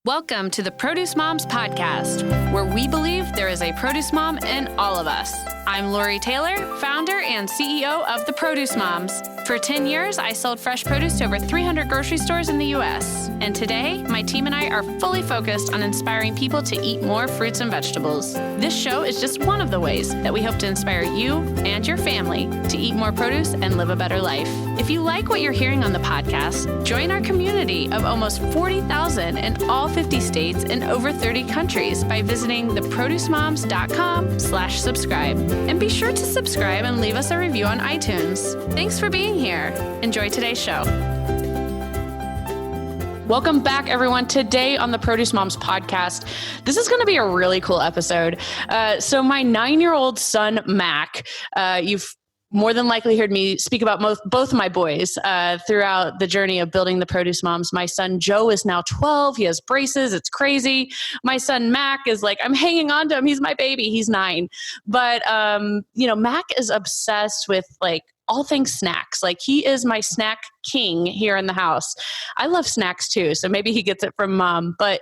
Welcome to the Produce Moms Podcast, where we believe there is a produce mom in all of us. I'm Lori Taylor, founder and CEO of the Produce Moms. For 10 years, I sold fresh produce to over 300 grocery stores in the U.S. And today, my team and I are fully focused on inspiring people to eat more fruits and vegetables. This show is just one of the ways that we hope to inspire you and your family to eat more produce and live a better life. If you like what you're hearing on the podcast, join our community of almost 40,000 in all 50 states and over 30 countries by visiting theproducemoms.com/subscribe. And be sure to subscribe and leave us a review on iTunes. Thanks for being here. Enjoy today's show. Welcome back, everyone. Today on the Produce Moms Podcast, this is going to be a really cool episode. So my 9-year-old son, Mac, you've more than likely heard me speak about both of my boys throughout the journey of building the Produce Moms. My son, Joe, is now 12. He has braces. It's crazy. My son, Mac, is like, I'm hanging on to him. He's my baby. He's 9. But, Mac is obsessed with all things snacks. He is my snack king here in the house. I love snacks too, so maybe he gets it from mom. But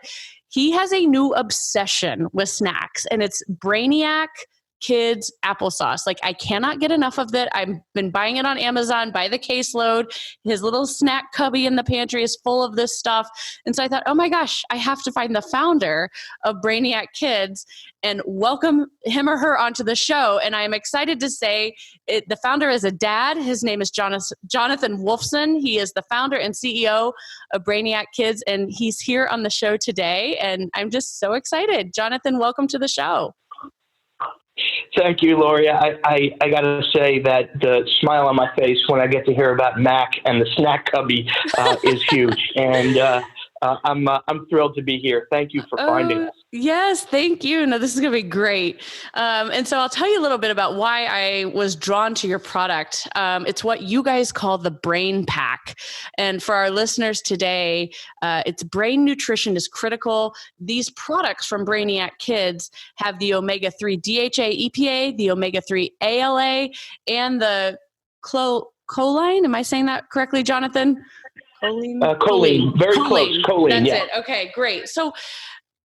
he has a new obsession with snacks, and it's Brainiac Kids applesauce. I cannot get enough of it. I've been buying it on Amazon by the caseload. His little snack cubby in the pantry is full of this stuff. And so I thought, oh my gosh, I have to find the founder of Brainiac Kids and welcome him or her onto the show. And I am excited to say the founder is a dad. His name is Jonathon Wolfson. He is the founder and CEO of Brainac Kids, and he's here on the show today. And I'm just so excited. Jonathon, welcome to the show. Thank you, Lori. I got to say that the smile on my face when I get to hear about Mac and the snack cubby is huge. And I'm thrilled to be here. Thank you for finding us. Yes, thank you. No, this is going to be great. And so I'll tell you a little bit about why I was drawn to your product. It's what you guys call the Brain Pack. And for our listeners today, it's brain nutrition is critical. These products from Brainiac Kids have the omega-3 DHA EPA, the omega-3 ALA, and the choline. Am I saying that correctly, Jonathon? Choline. Very close. Choline. That's yeah. it. Okay, great. So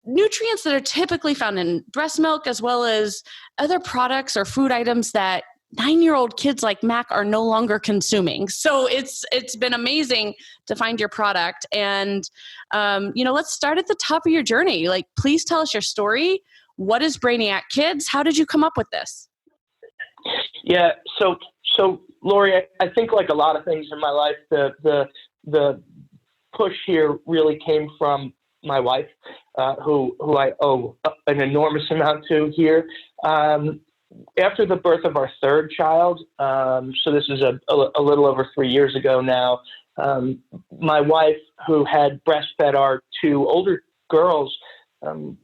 nutrients that are typically found in breast milk, as well as other products or food items that 9-year-old kids like Mac are no longer consuming. So it's been amazing to find your product. And, let's start at the top of your journey. Please tell us your story. What is Brainiac Kids? How did you come up with this? Yeah. So Lori, I think like a lot of things in my life, the push here really came from my wife, who I owe an enormous amount to here. After the birth of our third child, so this is a little over 3 years ago now, my wife, who had breastfed our 2 older girls,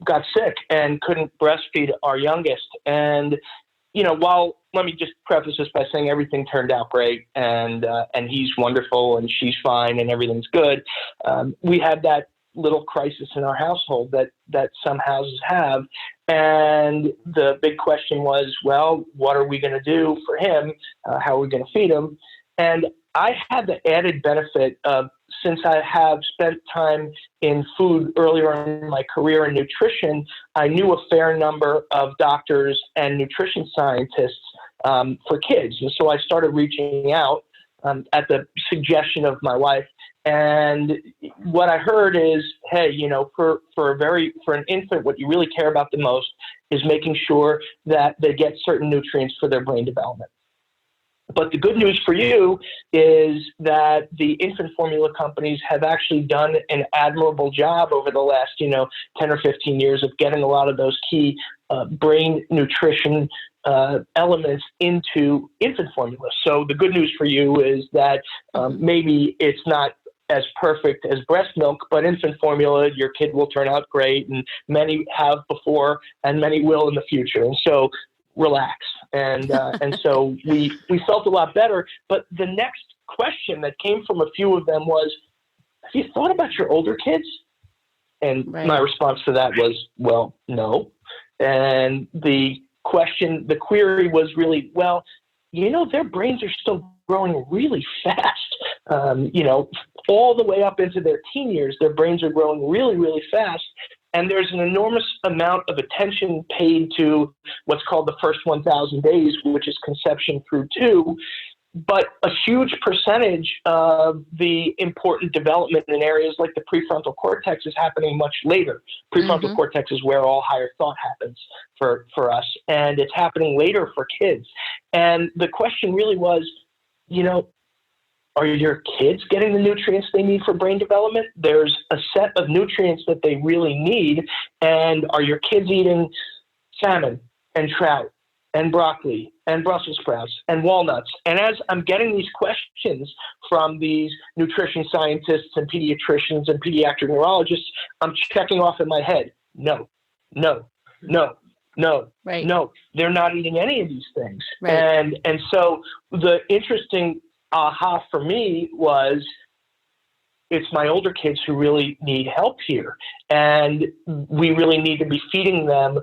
got sick and couldn't breastfeed our youngest. And let me just preface this by saying everything turned out great, and he's wonderful, and she's fine, and everything's good. We had that little crisis in our household that some houses have, and the big question was, well, what are we going to do for him? How are we going to feed him? And I had the added benefit of, since I have spent time in food earlier in my career in nutrition, I knew a fair number of doctors and nutrition scientists for kids. And so I started reaching out at the suggestion of my wife. And what I heard is, hey, for an infant, what you really care about the most is making sure that they get certain nutrients for their brain development. But the good news for you is that the infant formula companies have actually done an admirable job over the last, 10 or 15 years of getting a lot of those key brain nutrition elements into infant formula. So the good news for you is that maybe it's not as perfect as breast milk, but infant formula, your kid will turn out great, and many have before and many will in the future. And so relax. And so we felt a lot better. But the next question that came from a few of them was, have you thought about your older kids? And my response to that was, well, no. And the query was really, well, their brains are still growing really fast. all the way up into their teen years. Their brains are growing really, really fast. And there's an enormous amount of attention paid to what's called the first 1,000 days, which is conception through 2. But a huge percentage of the important development in areas like the prefrontal cortex is happening much later. Prefrontal cortex is where all higher thought happens for us, and it's happening later for kids. And the question really was, are your kids getting the nutrients they need for brain development? There's a set of nutrients that they really need. And are your kids eating salmon and trout and broccoli and Brussels sprouts and walnuts? And as I'm getting these questions from these nutrition scientists and pediatricians and pediatric neurologists, I'm checking off in my head, no. Right. No, they're not eating any of these things. Right. And so the interesting aha for me was, it's my older kids who really need help here. And we really need to be feeding them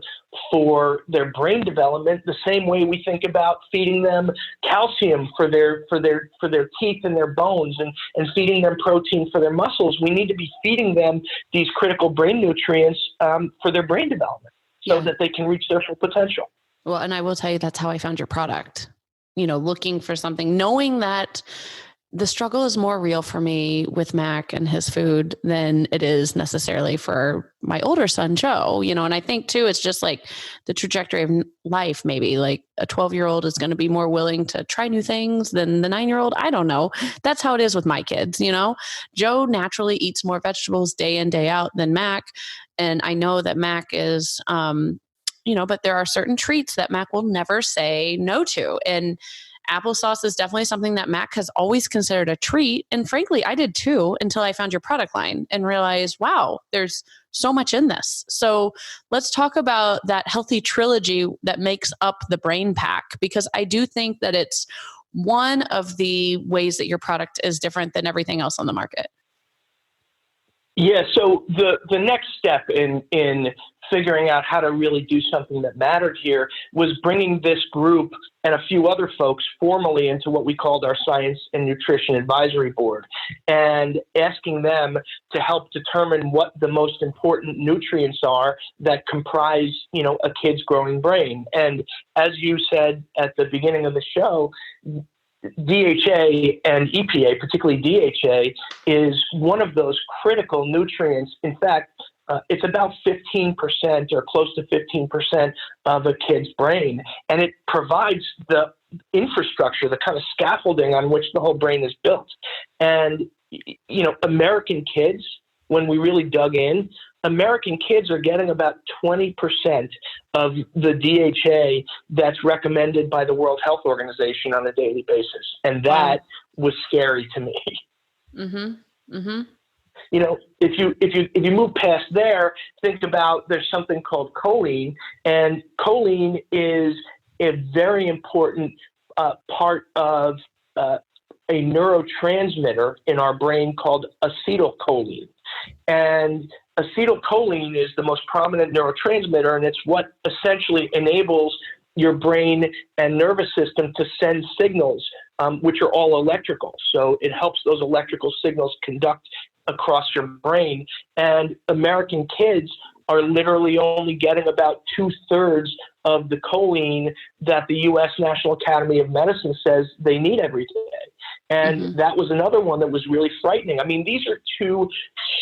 for their brain development the same way we think about feeding them calcium for their teeth and their bones, and feeding them protein for their muscles. We need to be feeding them these critical brain nutrients for their brain development so that they can reach their full potential. Well, and I will tell you, that's how I found your product, looking for something, knowing that the struggle is more real for me with Mac and his food than it is necessarily for my older son, Joe, and I think too, it's just like the trajectory of life. Maybe like a 12-year-old is going to be more willing to try new things than the 9-year-old. I don't know. That's how it is with my kids. Joe naturally eats more vegetables day in, day out than Mac. And I know that Mac is, but there are certain treats that Mac will never say no to. And applesauce is definitely something that Mac has always considered a treat. And frankly, I did too, until I found your product line and realized, wow, there's so much in this. So let's talk about that healthy trilogy that makes up the Brain Pack, because I do think that it's one of the ways that your product is different than everything else on the market. Yeah, so the next step in figuring out how to really do something that mattered here was bringing this group and a few other folks formally into what we called our Science and Nutrition Advisory Board, and asking them to help determine what the most important nutrients are that comprise, a kid's growing brain. And as you said at the beginning of the show, DHA and EPA, particularly DHA, is one of those critical nutrients. In fact, it's about 15% or close to 15% of a kid's brain. And it provides the infrastructure, the kind of scaffolding on which the whole brain is built. And, American kids, when we really dug in, American kids are getting about 20% of the DHA that's recommended by the World Health Organization on a daily basis. And that was scary to me. Mm-hmm. Mm-hmm. If you move past there, think about, there's something called choline, and choline is a very important part of a neurotransmitter in our brain called acetylcholine. And acetylcholine is the most prominent neurotransmitter, and it's what essentially enables your brain and nervous system to send signals, which are all electrical. So it helps those electrical signals conduct across your brain. And American kids are literally only getting about 2/3 of the choline that the U.S. National Academy of Medicine says they need every day. And that was another one that was really frightening. I mean, these are two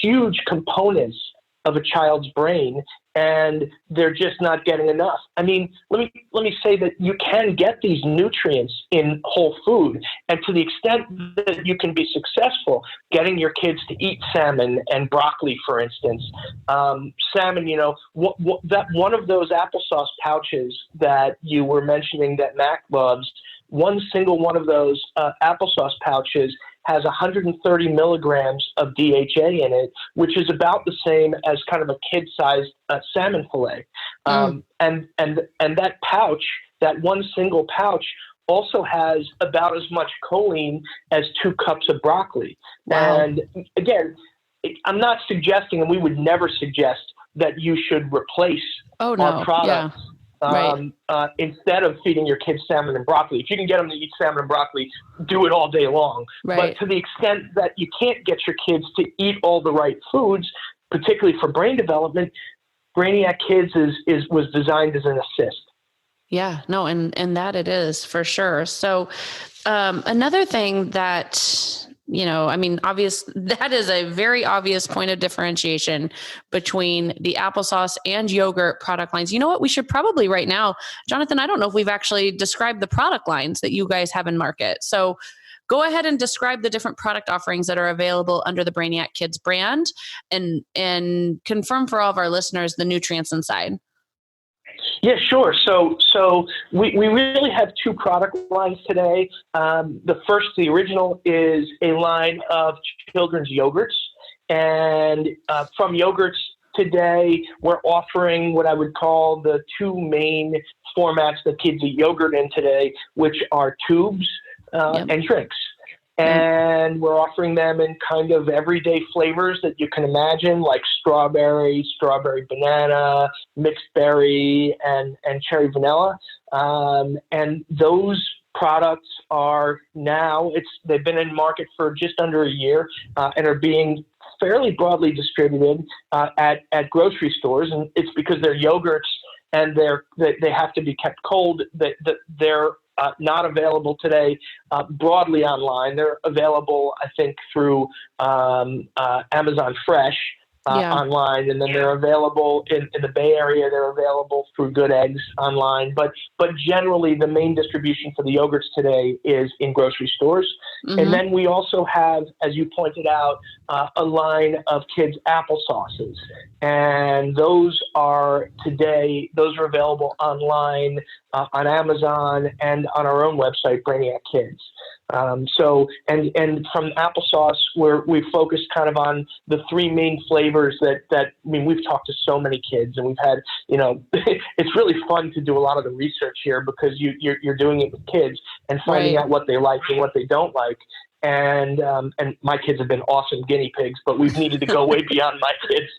huge components of a child's brain, and they're just not getting enough. I mean, let me say that you can get these nutrients in whole food, and to the extent that you can be successful getting your kids to eat salmon and broccoli, for instance. Salmon, that one of those applesauce pouches that you were mentioning that Mac loves, one single one of those applesauce pouches has 130 milligrams of DHA in it, which is about the same as kind of a kid-sized salmon fillet. And that pouch, that one single pouch, also has about as much choline as 2 cups of broccoli. Wow. And again, I'm not suggesting, and we would never suggest, that you should replace our products Right. instead of feeding your kids salmon and broccoli. If you can get them to eat salmon and broccoli, do it all day long. Right. But to the extent that you can't get your kids to eat all the right foods, particularly for brain development, Brainiac Kids was designed as an assist. Yeah, no, and that it is for sure. So another thing that, I mean, that is a very obvious point of differentiation between the applesauce and yogurt product lines. You know what? We should probably right now, Jonathan, I don't know if we've actually described the product lines that you guys have in market. So go ahead and describe the different product offerings that are available under the Brainiac Kids brand and confirm for all of our listeners the nutrients inside. Yeah, sure. So we really have two product lines today. The original is a line of children's yogurts. And from yogurts today, we're offering what I would call the two main formats that kids eat yogurt in today, which are tubes and drinks. And we're offering them in kind of everyday flavors that you can imagine, like strawberry banana, mixed berry, and cherry vanilla. And those products are now, they've been in market for just under a year and are being fairly broadly distributed at grocery stores. And it's because they're yogurts and they have to be kept cold, that they're not available today broadly online. They're available, I think, through Amazon Fresh online, and then they're available in the Bay Area. They're available through Good Eggs online, but generally the main distribution for the yogurts today is in grocery stores. Mm-hmm. And then we also have, as you pointed out, a line of kids' applesauces, and those are available online on Amazon and on our own website, Brainiac Kids. And from applesauce, we focus kind of on the three main flavors that we've talked to so many kids, and we've had, it's really fun to do a lot of the research here because you're doing it with kids and finding out what they like and what they don't like. And my kids have been awesome guinea pigs, but we've needed to go way beyond my kids.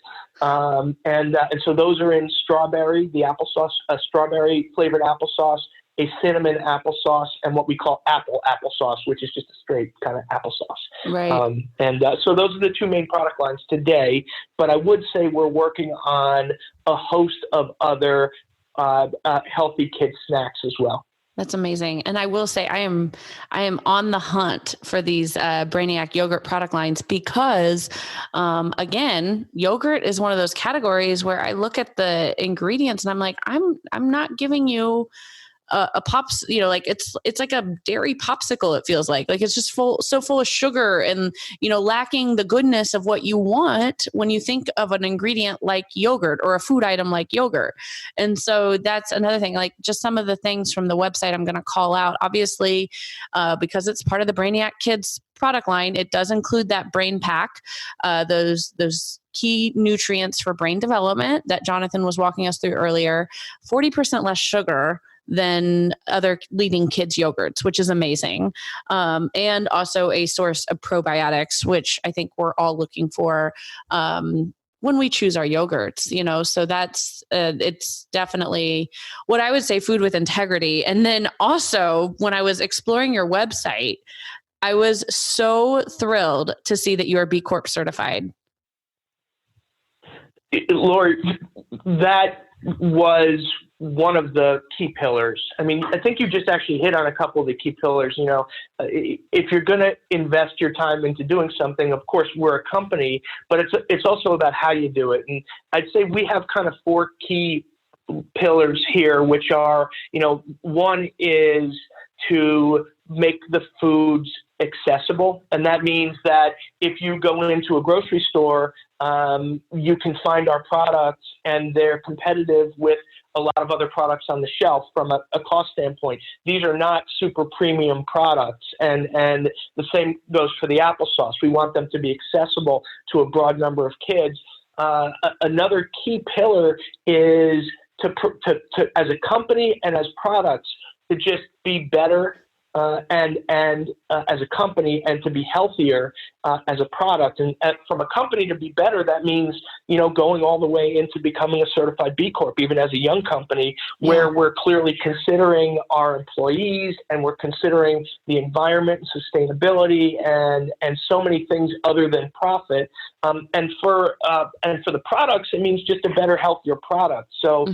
And so those are in strawberry, the applesauce, a strawberry flavored applesauce, a cinnamon applesauce, and what we call applesauce, which is just a straight kind of applesauce. Right. So those are the two main product lines today. But I would say we're working on a host of other healthy kid snacks as well. That's amazing. And I will say I am on the hunt for these Brainiac yogurt product lines because, again, yogurt is one of those categories where I look at the ingredients and I'm like, I'm not giving you a pops, like it's like a dairy popsicle. It feels like it's just so full of sugar and, lacking the goodness of what you want when you think of an ingredient like yogurt or a food item like yogurt. And so that's another thing, like just some of the things from the website I'm going to call out, obviously, because it's part of the Brainiac Kids product line. It does include that brain pack, those key nutrients for brain development that Jonathan was walking us through earlier, 40% less sugar than other leading kids yogurts, which is amazing. And also a source of probiotics, which I think we're all looking for when we choose our yogurts, so that's, it's definitely what I would say, food with integrity. And then also when I was exploring your website, I was so thrilled to see that you are B Corp certified. Lori, that was one of the key pillars. I mean, I think you just actually hit on a couple of the key pillars. If you're going to invest your time into doing something, of course, we're a company, but it's also about how you do it. And I'd say we have kind of four key pillars here, which are, one is to make the foods accessible. And that means that if you go into a grocery store, you can find our products and they're competitive with a lot of other products on the shelf from a cost standpoint. These are not super premium products. And the same goes for the applesauce. We want them to be accessible to a broad number of kids. Another key pillar is to as a company and as products, to just be better and as a company, and to be healthier as a product. And from a company to be better, that means, going all the way into becoming a certified B Corp, even as a young company, where we're clearly considering our employees, and we're considering the environment and sustainability and so many things other than profit. And for the products, it means just a better, healthier product. So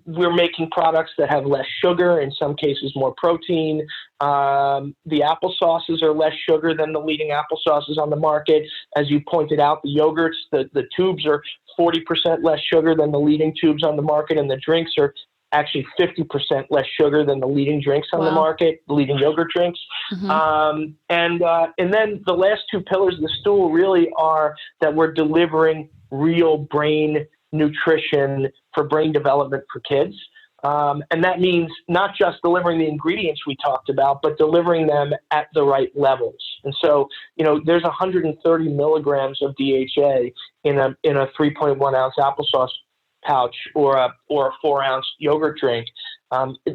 we're making products that have less sugar, in some cases more protein. The applesauces are less sugar than the leading applesauces on the market. As you pointed out, the yogurts, the tubes are 40% less sugar than the leading tubes on the market, and the drinks are actually 50% less sugar than the leading drinks on the market, the leading yogurt drinks. And then the last two pillars of the stool really are that we're delivering real brain nutrition for brain development for kids. And that means not just delivering the ingredients we talked about, but delivering them at the right levels. And so, there's 130 milligrams of DHA in a 3.1 ounce applesauce pouch or a 4 ounce yogurt drink.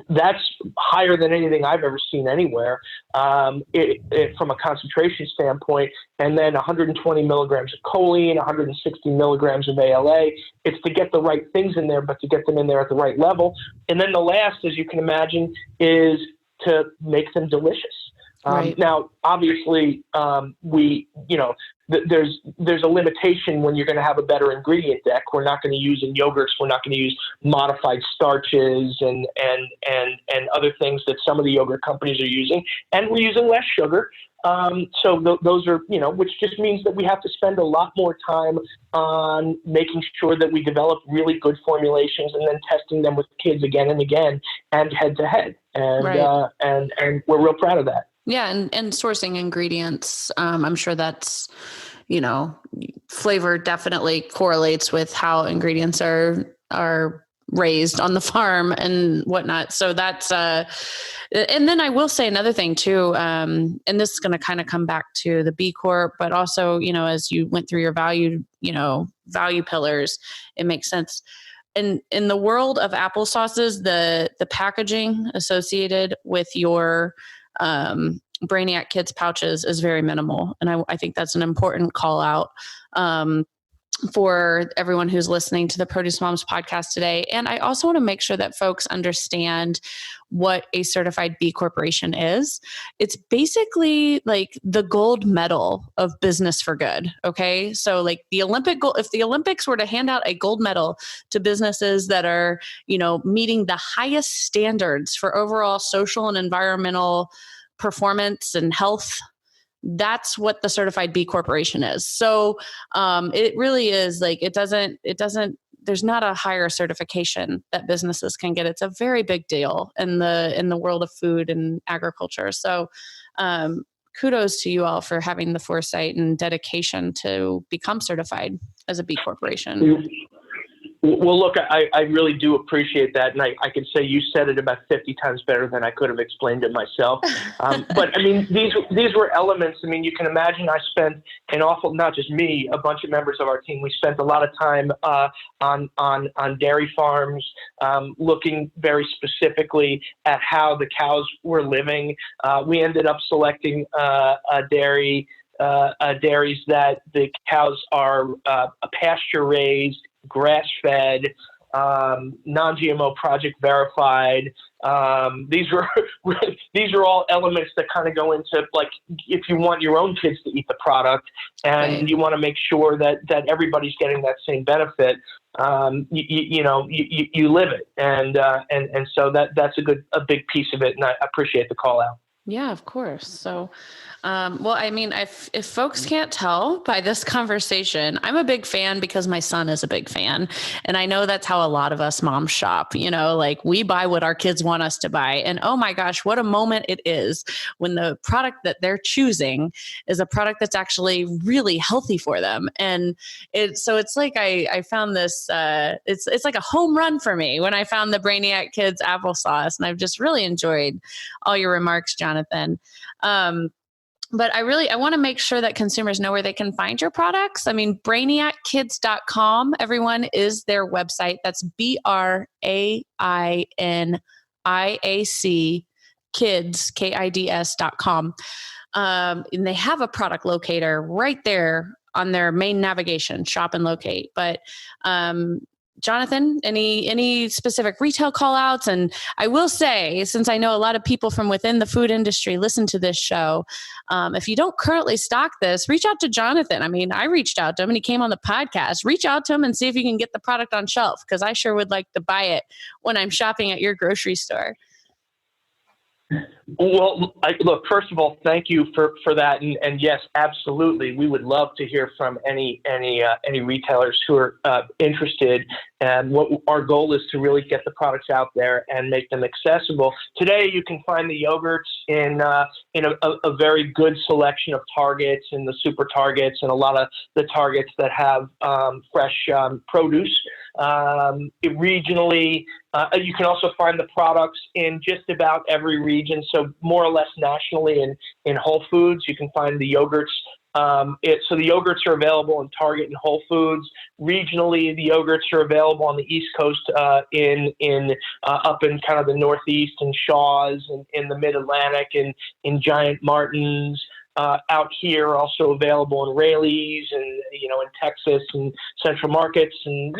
That's higher than anything I've ever seen anywhere from a concentration standpoint. And then 120 milligrams of choline, 160 milligrams of ALA. It's to get the right things in there, but to get them in there at the right level. And then the last, as you can imagine, is to make them delicious. Now, obviously, there's a limitation when you're going to have a better ingredient deck. We're not going to use in yogurts. We're not going to use modified starches and other things that some of the yogurt companies are using. And we're using less sugar. So those are, which just means that we have to spend a lot more time on making sure that we develop really good formulations and then testing them with kids again and again and head to head. And we're real proud of that. Yeah. And sourcing ingredients. I'm sure that's, flavor definitely correlates with how ingredients are raised on the farm and whatnot. So that's, and then I will say another thing too. And this is going to kind of come back to the B Corp, but also, as you went through your value pillars, it makes sense. In the world of applesauces, the packaging associated with your, Brainiac Kids pouches is very minimal. And I think that's an important call out, for everyone who's listening to the Produce Moms podcast today. And I also want to make sure that folks understand what a certified B Corporation is. It's basically like the gold medal of business for good. Okay. So like the if the Olympics were to hand out a gold medal to businesses that are, meeting the highest standards for overall social and environmental performance and health, that's what the certified B Corporation is. So it really is like, there's not a higher certification that businesses can get. It's a very big deal in the world of food and agriculture. So kudos to you all for having the foresight and dedication to become certified as a B Corporation. Well, look, I really do appreciate that. And I can say you said it about 50 times better than I could have explained it myself. But I mean, these were elements. I mean, you can imagine I spent not just me, a bunch of members of our team, we spent a lot of time on dairy farms, looking very specifically at how the cows were living. We ended up selecting dairies that the cows are pasture raised, grass-fed, non-GMO project verified. These are all elements that kind of go into, like, if you want your own kids to eat the product and you want to make sure that everybody's getting that same benefit, you live it. And so that's a big piece of it. And I appreciate the call out. Yeah, of course. So, well, I mean, if folks can't tell by this conversation, I'm a big fan because my son is a big fan. And I know that's how a lot of us moms shop, like we buy what our kids want us to buy. And oh my gosh, what a moment it is when the product that they're choosing is a product that's actually really healthy for them. And it's like, I found this, it's like a home run for me when I found the Brainiac Kids applesauce. And I've just really enjoyed all your remarks, Jonathon. But I want to make sure that consumers know where they can find your products. I mean, brainiackids.com, everyone, is their website. That's BRAINIAC Kids, KIDS.com. And they have a product locator right there on their main navigation, shop and locate. But Jonathon, any specific retail call outs? And I will say, since I know a lot of people from within the food industry listen to this show, if you don't currently stock this, reach out to Jonathon. I mean, I reached out to him and he came on the podcast. Reach out to him and see if you can get the product on shelf, because I sure would like to buy it when I'm shopping at your grocery store. Well, look, first of all, thank you for that. And yes, absolutely. We would love to hear from any retailers who are interested. And what our goal is to really get the products out there and make them accessible. Today, you can find the yogurts in a very good selection of Targets and the super Targets and a lot of the Targets that have fresh produce. Regionally, you can also find the products in just about every region. So more or less nationally in Whole Foods, you can find the yogurts. So the yogurts are available in Target and Whole Foods. Regionally, the yogurts are available on the East Coast up in kind of the Northeast in Shaw's and in the Mid-Atlantic and in Giant Martin's. Out here, also available in Raley's and, in Texas and Central Markets. And,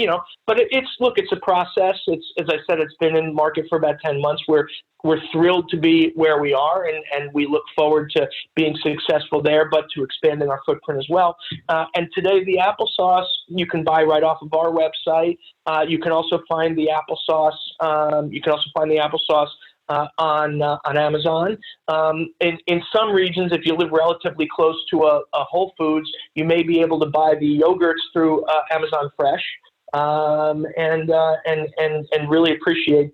but it's a process. As I said, it's been in market for about 10 months. We're thrilled to be where we are, and we look forward to being successful there, but to expanding our footprint as well. And today, the applesauce you can buy right off of our website. You can also find the applesauce. On Amazon. In some regions, if you live relatively close to a Whole Foods, you may be able to buy the yogurts through Amazon Fresh. And really appreciate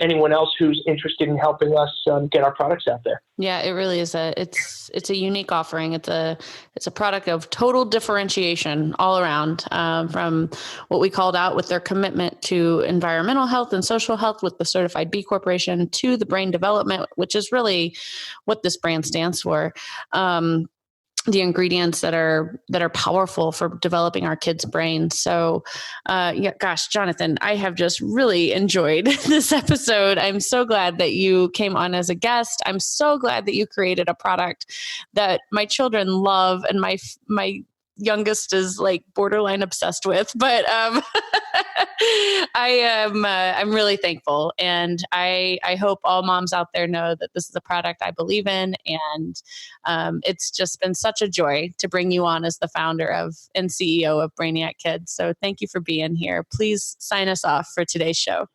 anyone else who's interested in helping us get our products out there. Yeah, it really is it's a unique offering. It's a product of total differentiation all around, from what we called out with their commitment to environmental health and social health with the Certified B Corporation to the brain development, which is really what this brand stands for. The ingredients that are powerful for developing our kids' brains. So, Jonathon, I have just really enjoyed this episode. I'm so glad that you came on as a guest. I'm so glad that you created a product that my children love and my youngest is like borderline obsessed with, but I'm really thankful, and I hope all moms out there know that this is a product I believe in, and it's just been such a joy to bring you on as the founder and CEO of Brainac Kids. So thank you for being here. Please sign us off for today's show.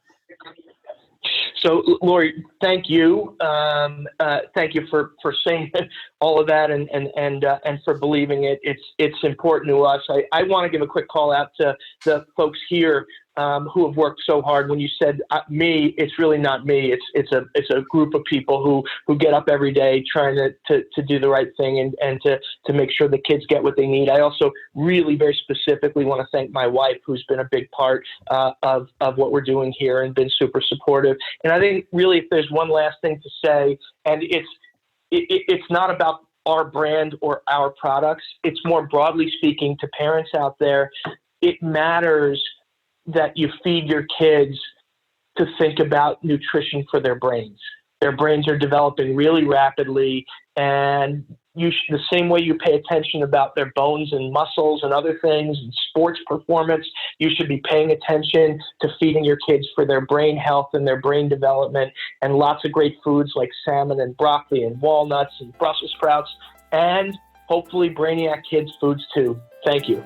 So, Lori, thank you. Thank you for saying all of that and for believing it. It's important to us. I want to give a quick call out to the folks here who have worked so hard. When you said me, it's really not me. It's a group of people who get up every day trying to do the right thing and to make sure the kids get what they need. I also really very specifically want to thank my wife, who's been a big part of what we're doing here and been super supportive. And I think really, if there's one last thing to say, and it's not about our brand or our products, it's more broadly speaking to parents out there. It matters that you feed your kids to think about nutrition for their brains. Their brains are developing really rapidly, and the same way you pay attention about their bones and muscles and other things and sports performance, you should be paying attention to feeding your kids for their brain health and their brain development, and lots of great foods like salmon and broccoli and walnuts and Brussels sprouts, and hopefully Brainiac Kids foods too. Thank you.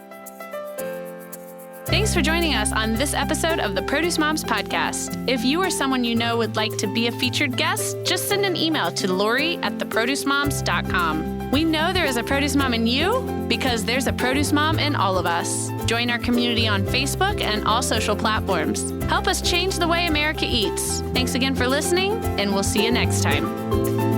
Thanks for joining us on this episode of the Produce Moms Podcast. If you or someone you know would like to be a featured guest, just send an email to lori@theproducemoms.com. We know there is a produce mom in you because there's a produce mom in all of us. Join our community on Facebook and all social platforms. Help us change the way America eats. Thanks again for listening, and we'll see you next time.